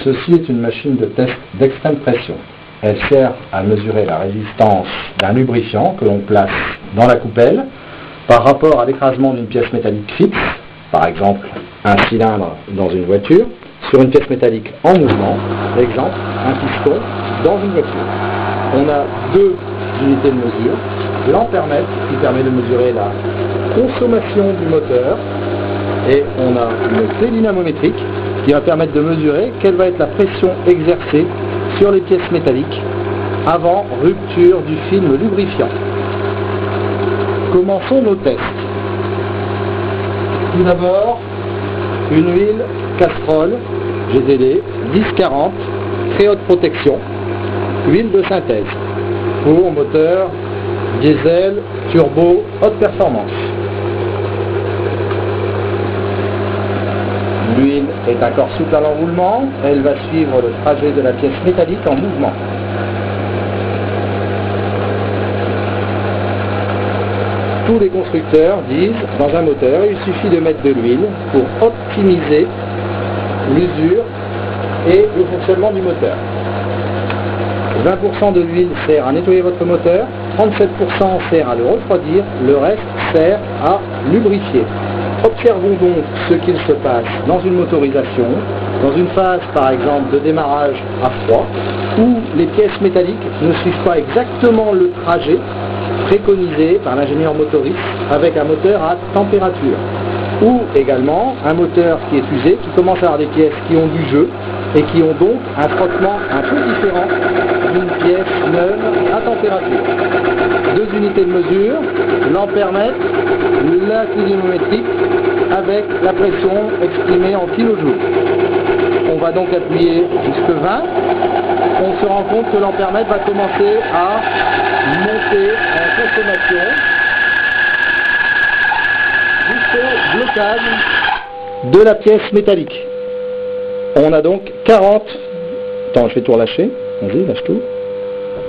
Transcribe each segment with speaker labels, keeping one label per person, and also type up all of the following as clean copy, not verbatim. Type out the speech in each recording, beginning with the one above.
Speaker 1: Ceci est une machine de test d'extrême pression. Elle sert à mesurer la résistance d'un lubrifiant que l'on place dans la coupelle par rapport à l'écrasement d'une pièce métallique fixe, par exemple un cylindre dans une voiture, sur une pièce métallique en mouvement, par exemple un piston dans une voiture. On a deux unités de mesure, l'ampèremètre qui permet de mesurer la consommation du moteur, et on a une clé dynamométrique qui va permettre de mesurer quelle va être la pression exercée sur les pièces métalliques avant rupture du film lubrifiant. Commençons nos tests. Tout d'abord, une huile Castrol GTD 1040, très haute protection, huile de synthèse pour moteur diesel turbo haute performance. L'huile est encore souple à l'enroulement, elle va suivre le trajet de la pièce métallique en mouvement. Tous les constructeurs disent, dans un moteur, il suffit de mettre de l'huile pour optimiser l'usure et le fonctionnement du moteur. 20% de l'huile sert à nettoyer votre moteur, 37% sert à le refroidir, le reste sert à lubrifier. Observons donc ce qu'il se passe dans une motorisation, dans une phase par exemple de démarrage à froid, où les pièces métalliques ne suivent pas exactement le trajet préconisé par l'ingénieur motoriste avec un moteur à température. Ou également un moteur qui est usé, qui commence à avoir des pièces qui ont du jeu et qui ont donc un frottement un peu différent d'une pièce neuve à température. Deux unités de mesure, l'ampèremètre, la clé dynamométrique avec la pression exprimée en kilojoules. On va donc appuyer jusque 20. On se rend compte que l'ampèremètre va commencer à monter en consommation jusqu'au blocage de la pièce métallique. On a donc 40... Attends, je vais tout relâcher. Vas-y, lâche tout.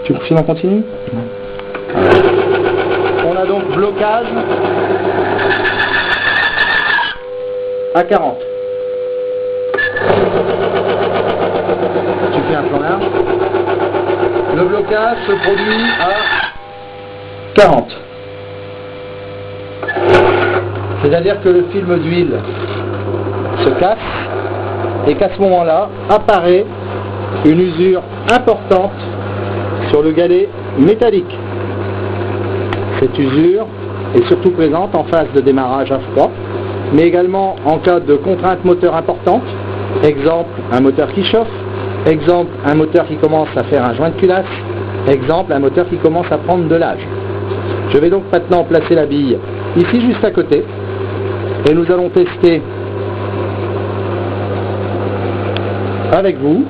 Speaker 1: Tu filmes en continu ? On a donc blocage à 40. Tu fais un plan large. Le blocage se produit à 40. C'est-à-dire que le film d'huile se casse et qu'à ce moment-là apparaît une usure importante sur le galet métallique. Cette usure est surtout présente en phase de démarrage à froid, mais également en cas de contrainte moteur importante, exemple un moteur qui chauffe, exemple un moteur qui commence à faire un joint de culasse, exemple un moteur qui commence à prendre de l'âge. Je vais donc maintenant placer la bille ici juste à côté et nous allons tester avec vous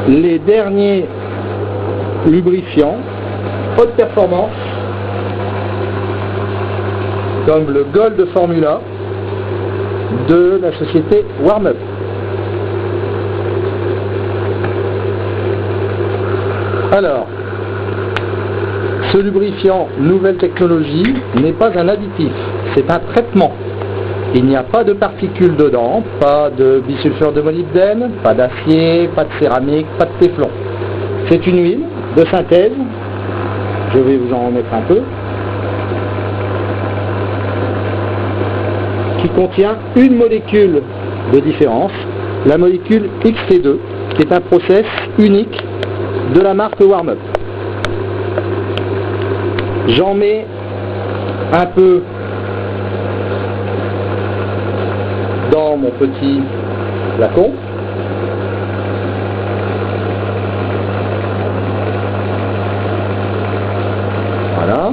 Speaker 1: les derniers lubrifiants haute performance comme le Gold Formula de la société Warmup. Alors, ce lubrifiant nouvelle technologie n'est pas un additif, c'est un traitement. Il n'y a pas de particules dedans, pas de bisulfure de molybdène, pas d'acier, pas de céramique, pas de téflon. C'est une huile de synthèse, je vais vous en remettre un peu, qui contient une molécule de différence, la molécule XT2, qui est un process unique de la marque Warmup. J'en mets un peu dans mon petit flacon. Voilà.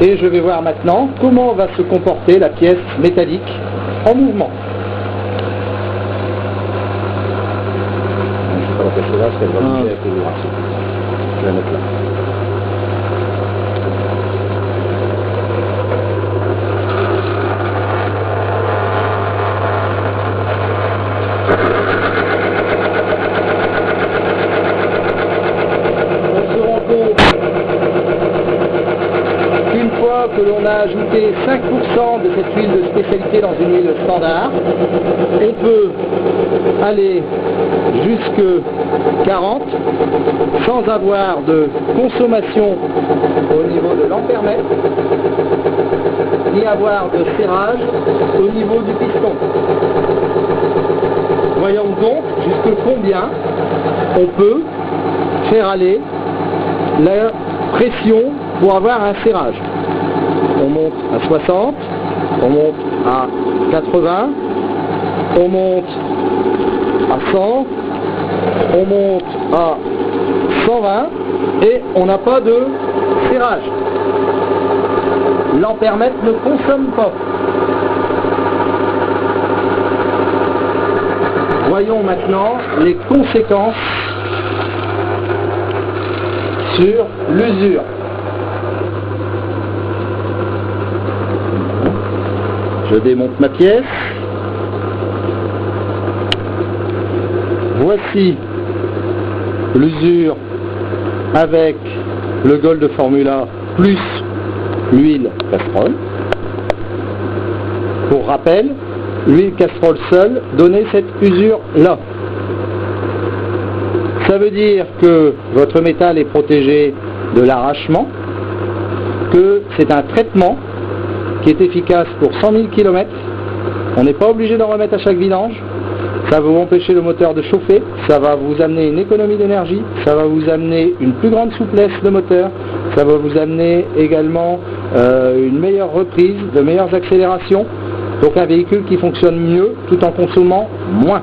Speaker 1: Et je vais voir maintenant comment va se comporter la pièce métallique en mouvement. Je ne vais pas la placer là parce qu'elle va bouger avec les vibrations. Je vais la mettre là. Que l'on a ajouté 5% de cette huile de spécialité dans une huile standard, on peut aller jusque 40 sans avoir de consommation au niveau de l'ampère-mètre, ni avoir de serrage au niveau du piston. Voyons donc jusque combien on peut faire aller la pression pour avoir un serrage. On monte à 60, on monte à 80, on monte à 100, on monte à 120 et on n'a pas de serrage. L'ampère-mètre ne consomme pas. Voyons maintenant les conséquences sur l'usure. Je démonte ma pièce. Voici l'usure avec le Gold Formula plus l'huile Castrol. Pour rappel, l'huile Castrol seule donnait cette usure-là. Ça veut dire que votre métal est protégé de l'arrachement, que c'est un traitement qui est efficace pour 100 000 km. On n'est pas obligé d'en remettre à chaque vidange. Ça va vous empêcher le moteur de chauffer, ça va vous amener une économie d'énergie, ça va vous amener une plus grande souplesse de moteur, ça va vous amener également une meilleure reprise, de meilleures accélérations, donc un véhicule qui fonctionne mieux tout en consommant moins.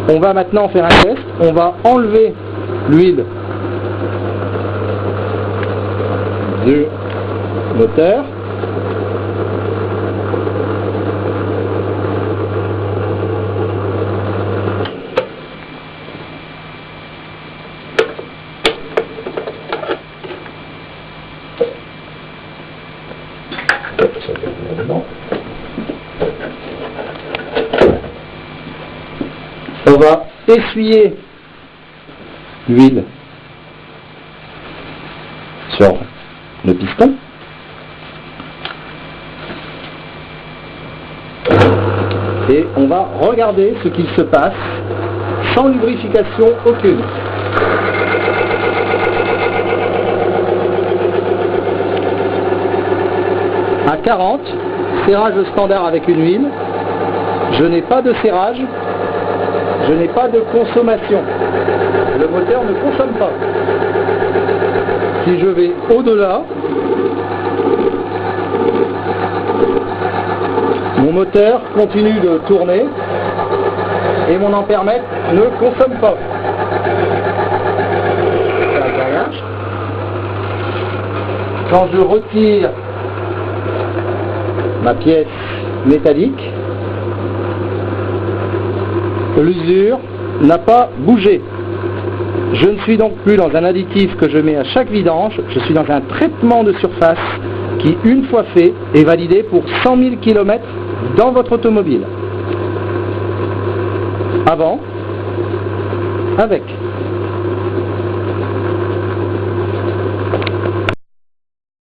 Speaker 1: On va maintenant faire un test, on va enlever l'huile du moteur. On va essuyer l'huile sur le piston. Et on va regarder ce qu'il se passe sans lubrification aucune. À 40, serrage standard avec une huile, je n'ai pas de serrage, je n'ai pas de consommation. Le moteur ne consomme pas. Si je vais au-delà, mon moteur continue de tourner et mon ampère-mètre ne consomme pas. Quand je retire ma pièce métallique, l'usure n'a pas bougé. Je ne suis donc plus dans un additif que je mets à chaque vidange, je suis dans un traitement de surface qui, une fois fait, est validé pour 100 000 km dans votre automobile. Avant, avec.